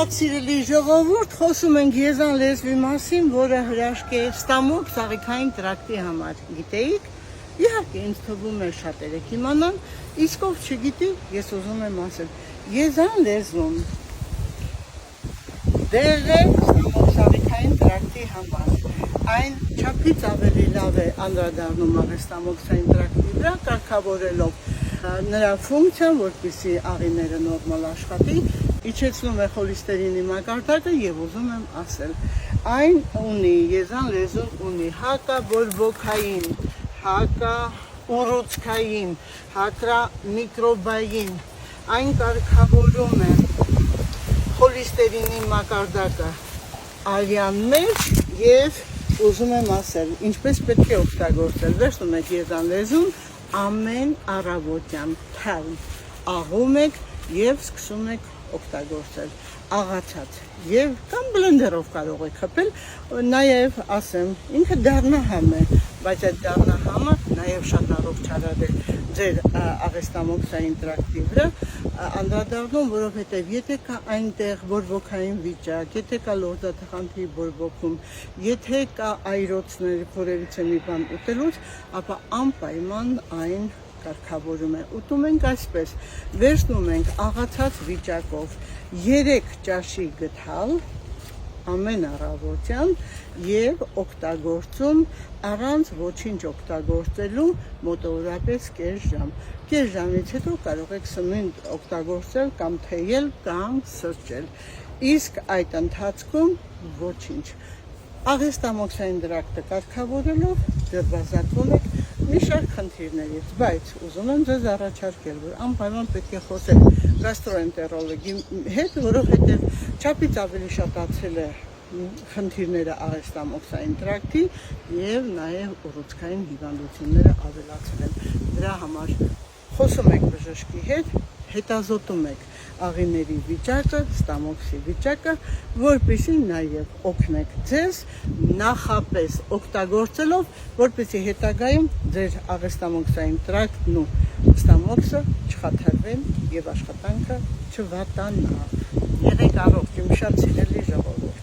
Շատ սիրելի ժողովուրդ, խոսում ենք եզան լեզվի մասին, որը հրաշք է ստամոք ծաղիկային տրակտի համար, գիտեիք, իհարկե ինձ թվում է շատերը կիմանան, իսկ ով չգիտի, ես ուզում եմ ասել, եզան լեզուն դեղ է ստամոք ծաղիկային տրակտի համար, այն չափից ավելի լավ է անդրադառնում ստամոքսային տրակտի վրա, կարգավորելով նրա ֆունկցիան, որպեսզի աղիները նորմալ աշխատի, իջեցնում է խոլեստերինի մակարդակը եւ ուզում եմ ասել, այն ունի եզան լեզուն ունի հակաբորբոքային, հակաուռուցքային, հակամիկրոբային, այն կարգավորում է խոլեստերինի մակարդակը արյան մեջ եւ ուզում եմ ասել, ինչպես պետք է օգտագործել, վերցնում եք եզան լեզուն ամեն առավոտյան թարմ աղում եք եւ սկսում եք օգտագործել աղացած եւ կամ բլենդերով կարող եք խփել, նաեւ ասեմ, ինքը դառնահամ է, բայց այդ դառնահամը նաեւ շատ առողջարար է ձեր աղեստամոքսային տրակտի վրա, անդրադառնում, որովհետեւ եթե կա այնտեղ բորբոքային վիճակ, եթե կա լորձաթխանթի բորբոքում, եթե կա այրոցներ, որևիցե մի բան ուտելուց, ապա անպայման այն կարգավորում է, ուտում ենք այսպես, վերցնում ենք աղացած վիճակով 3 ճաշի գթալ ամեն առավոտյան եւ օգտագործում առանց ոչինչ օգտագործելու մոտավորապես կես ժամ։ Կես ժամից հետո կարող եք սնունդ օգտագործել կամ թեյել կամ սրճել։ Իսկ այդ ընթացքում ոչինչ։ Աղեստամոքսային տրակտը կարգավորելով դրվազատվում եք մի շարք խնդիրներից, բայց ուզում եմ ձեզ առաջարկել, որ անպայման պետք է խոսել գաստրոենտերոլոգի հետ, որովհետև չափից ավելի շատացել է խնդիրները աղեստամոքսային տրակտի եւ նաեւ ուռուցքային հիվանդությունները ավելացել են։ Դրա համար խոսում եք բժշկի հետ, հետազոտում եք աղիների վիճակը, ստամոքսի վիճակը, որպեսզի նաև օգնեք ձեզ նախապես օգտագործելով, որպեսզի հետագայում ձեր աղեստամոքսային տրակտն ու ստամոքսը չխաթարվեն եւ աշխատանքը չվատանա։ Եղեք առողջ, իմ շատ սիրելի ժողովուրդ։